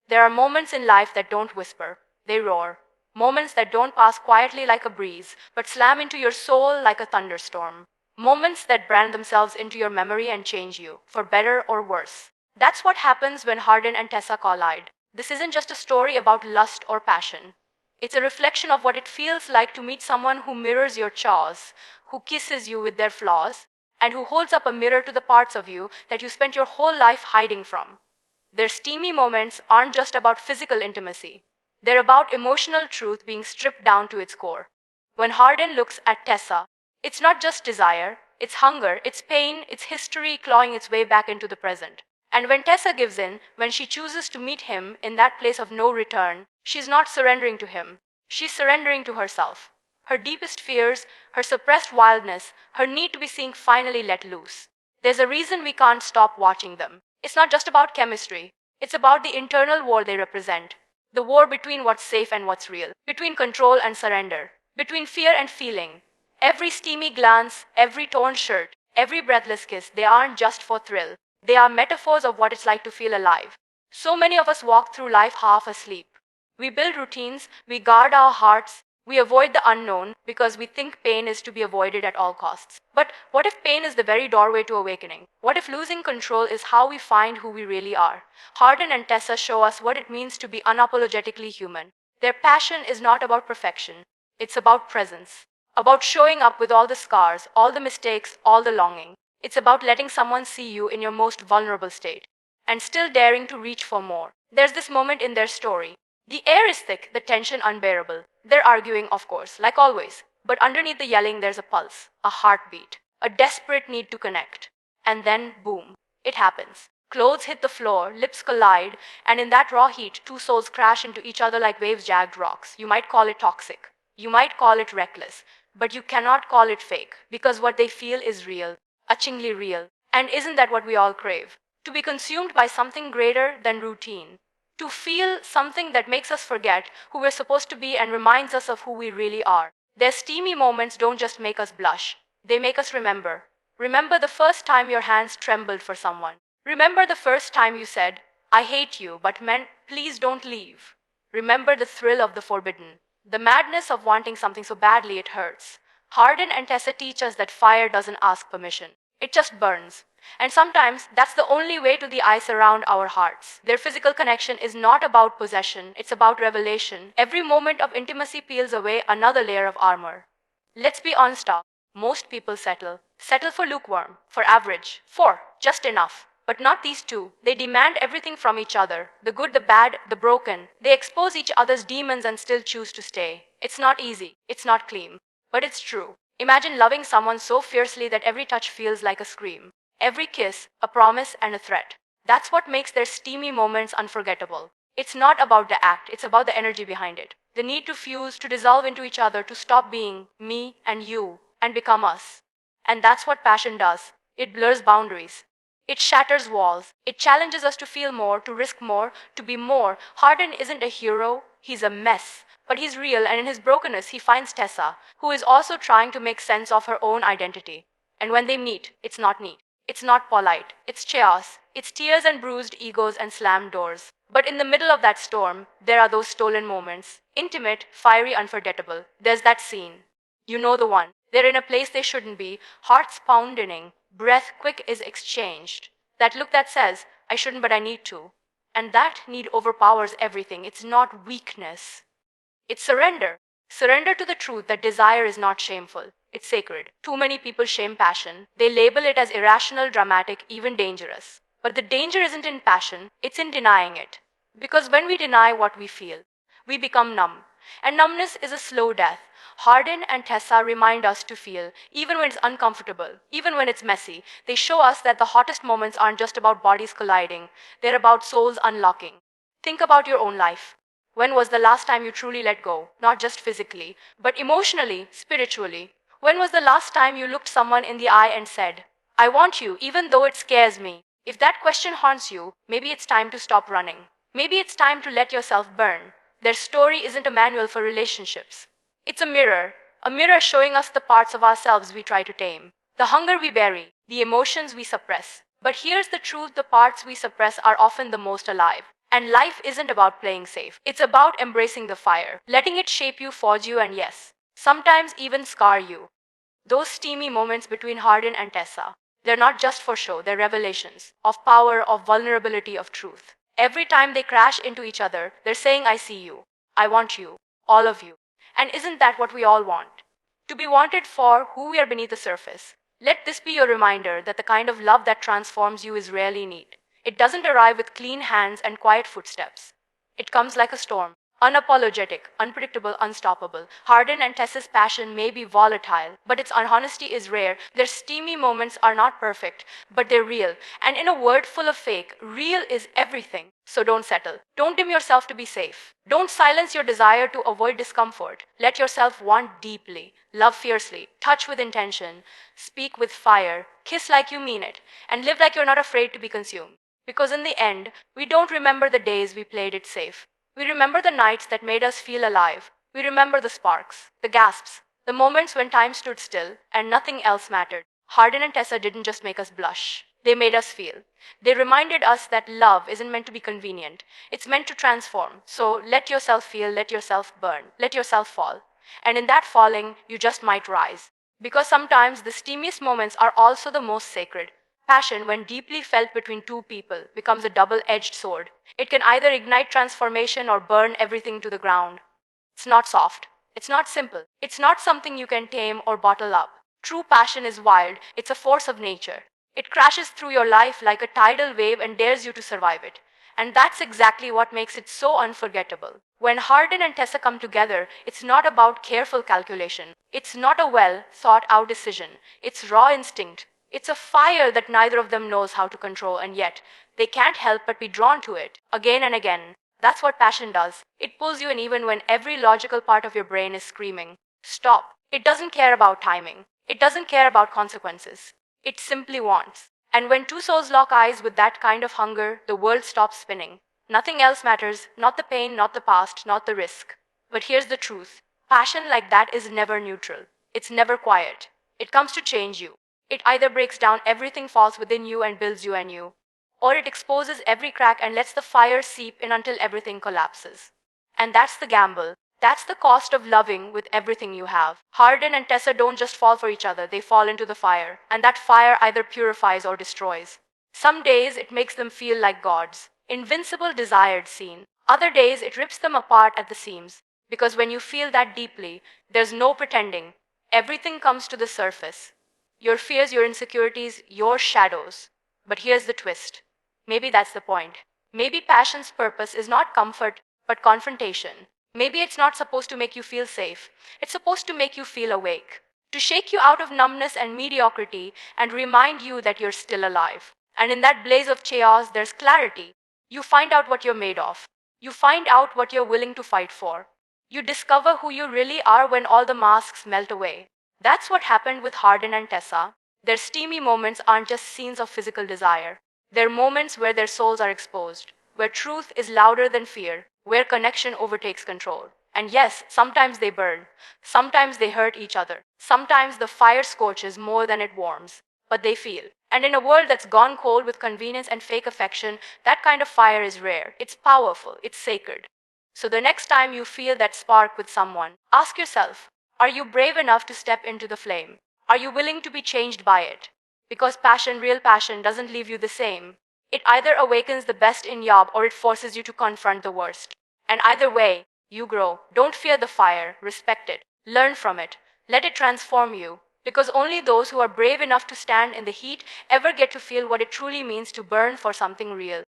There are moments in life that don't whisper, they roar. Moments that don't pass quietly like a breeze, but slam into your soul like a thunderstorm. Moments that brand themselves into your memory and change you, for better or worse. That's what happens when Hardin and Tessa collide. This isn't just a story about lust or passion. It's a reflection of what it feels like to meet someone who mirrors your chaos, who kisses you with their flaws, and who holds up a mirror to the parts of you that you spent your whole life hiding from. Their steamy moments aren't just about physical intimacy. They're about emotional truth being stripped down to its core. When Hardin looks at Tessa, it's not just desire, it's hunger, it's pain, it's history clawing its way back into the present. And when Tessa gives in, when she chooses to meet him in that place of no return, she's not surrendering to him. She's surrendering to herself. Her deepest fears, her suppressed wildness, her need to be seen finally let loose. There's a reason we can't stop watching them. It's not just about chemistry. It's about the internal war they represent. The war between what's safe and what's real. Between control and surrender. Between fear and feeling. Every steamy glance, every torn shirt, every breathless kiss, they aren't just for thrill. They are metaphors of what it's like to feel alive. So many of us walk through life half asleep. We build routines, we guard our hearts, we avoid the unknown because we think pain is to be avoided at all costs. But what if pain is the very doorway to awakening? What if losing control is how we find who we really are? Hardin and Tessa show us what it means to be unapologetically human. Their passion is not about perfection, it's about presence. About showing up with all the scars, all the mistakes, all the longing. It's about letting someone see you in your most vulnerable state and still daring to reach for more. There's this moment in their story. The air is thick, the tension unbearable. They're arguing, of course, like always. But underneath the yelling, there's a pulse, a heartbeat, a desperate need to connect. And then, boom, it happens. Clothes hit the floor, lips collide, and in that raw heat, two souls crash into each other like waves jagged rocks. You might call it toxic. You might call it reckless. But you cannot call it fake, because what they feel is real, achingly real. And isn't that what we all crave? To be consumed by something greater than routine. To feel something that makes us forget who we're supposed to be and reminds us of who we really are. Their steamy moments don't just make us blush, they make us remember. Remember the first time your hands trembled for someone. Remember the first time you said, I hate you, but meant, please don't leave. Remember the thrill of the forbidden. The madness of wanting something so badly it hurts. Hardin and Tessa teach us that fire doesn't ask permission. It just burns. And sometimes that's the only way to the ice around our hearts. Their physical connection is not about possession, it's about revelation. Every moment of intimacy peels away another layer of armor. Let's be honest, most people settle. Settle for lukewarm, for average, for just enough. But not these two. They demand everything from each other. The good, the bad, the broken. They expose each other's demons and still choose to stay. It's not easy. It's not clean. But it's true. Imagine loving someone so fiercely that every touch feels like a scream. Every kiss, a promise and a threat. That's what makes their steamy moments unforgettable. It's not about the act, it's about the energy behind it. The need to fuse, to dissolve into each other, to stop being me and you and become us. And that's what passion does. It blurs boundaries. It shatters walls. It challenges us to feel more, to risk more, to be more. Hardin isn't a hero, he's a mess. But he's real, and in his brokenness, he finds Tessa, who is also trying to make sense of her own identity. And when they meet, it's not neat. It's not polite. It's chaos. It's tears and bruised egos and slammed doors. But in the middle of that storm, there are those stolen moments. Intimate, fiery, unforgettable. There's that scene. You know the one. They're in a place they shouldn't be, hearts pounding, breath quick is exchanged. That look that says, I shouldn't but I need to. And that need overpowers everything. It's not weakness. It's surrender. Surrender to the truth that desire is not shameful. It's sacred. Too many people shame passion. They label it as irrational, dramatic, even dangerous. But the danger isn't in passion, it's in denying it. Because when we deny what we feel, we become numb. And numbness is a slow death. Hardin and Tessa remind us to feel, even when it's uncomfortable, even when it's messy. They show us that the hottest moments aren't just about bodies colliding, they're about souls unlocking. Think about your own life. When was the last time you truly let go? Not just physically, but emotionally, spiritually. When was the last time you looked someone in the eye and said, I want you, even though it scares me? If that question haunts you, maybe it's time to stop running. Maybe it's time to let yourself burn. Their story isn't a manual for relationships. It's a mirror showing us the parts of ourselves we try to tame, the hunger we bury, the emotions we suppress. But here's the truth, the parts we suppress are often the most alive. And life isn't about playing safe. It's about embracing the fire, letting it shape you, forge you, and yes, sometimes even scar you. Those steamy moments between Hardin and Tessa, they're not just for show, they're revelations of power, of vulnerability, of truth. Every time they crash into each other, they're saying, I see you, I want you, all of you. And isn't that what we all want? To be wanted for who we are beneath the surface. Let this be your reminder that the kind of love that transforms you is rarely neat. It doesn't arrive with clean hands and quiet footsteps. It comes like a storm, unapologetic, unpredictable, unstoppable. Hardin and Tessa's passion may be volatile, but its honesty is rare. Their steamy moments are not perfect, but they're real. And in a world full of fake, real is everything. So don't settle. Don't dim yourself to be safe. Don't silence your desire to avoid discomfort. Let yourself want deeply, love fiercely, touch with intention, speak with fire, kiss like you mean it, and live like you're not afraid to be consumed. Because in the end, we don't remember the days we played it safe. We remember the nights that made us feel alive. We remember the sparks, the gasps, the moments when time stood still and nothing else mattered. Hardin and Tessa didn't just make us blush. They made us feel. They reminded us that love isn't meant to be convenient. It's meant to transform. So let yourself feel, let yourself burn, let yourself fall. And in that falling, you just might rise. Because sometimes the steamiest moments are also the most sacred. Passion, when deeply felt between two people, becomes a double edged sword. It can either ignite transformation or burn everything to the ground. It's not soft. It's not simple. It's not something you can tame or bottle up. True passion is wild. It's a force of nature. It crashes through your life like a tidal wave and dares you to survive it. And that's exactly what makes it so unforgettable. When Hardin and Tessa come together, it's not about careful calculation. It's not a well thought out decision. It's raw instinct. It's a fire that neither of them knows how to control, and yet they can't help but be drawn to it again and again. That's what passion does. It pulls you in even when every logical part of your brain is screaming, stop. It doesn't care about timing. It doesn't care about consequences. It simply wants. And when two souls lock eyes with that kind of hunger, the world stops spinning. Nothing else matters, not the pain, not the past, not the risk. But here's the truth. Passion like that is never neutral. It's never quiet. It comes to change you. It either breaks down everything false within you and builds you anew, or it exposes every crack and lets the fire seep in until everything collapses. And that's the gamble. That's the cost of loving with everything you have. Hardin and Tessa don't just fall for each other, they fall into the fire, and that fire either purifies or destroys. Some days it makes them feel like gods, invincible, desired, seen. Other days it rips them apart at the seams, because when you feel that deeply, there's no pretending. Everything comes to the surface. Your fears, your insecurities, your shadows. But here's the twist. Maybe that's the point. Maybe passion's purpose is not comfort, but confrontation. Maybe it's not supposed to make you feel safe. It's supposed to make you feel awake. To shake you out of numbness and mediocrity and remind you that you're still alive. And in that blaze of chaos, there's clarity. You find out what you're made of. You find out what you're willing to fight for. You discover who you really are when all the masks melt away. That's what happened with Hardin and Tessa. Their steamy moments aren't just scenes of physical desire. They're moments where their souls are exposed, where truth is louder than fear, where connection overtakes control. And yes, sometimes they burn. Sometimes they hurt each other. Sometimes the fire scorches more than it warms. But they feel. And in a world that's gone cold with convenience and fake affection, that kind of fire is rare. It's powerful. It's sacred. So the next time you feel that spark with someone, ask yourself, are you brave enough to step into the flame? Are you willing to be changed by it? Because passion, real passion, doesn't leave you the same. It either awakens the best in you or it forces you to confront the worst. And either way, you grow. Don't fear the fire, respect it, learn from it, let it transform you. Because only those who are brave enough to stand in the heat ever get to feel what it truly means to burn for something real.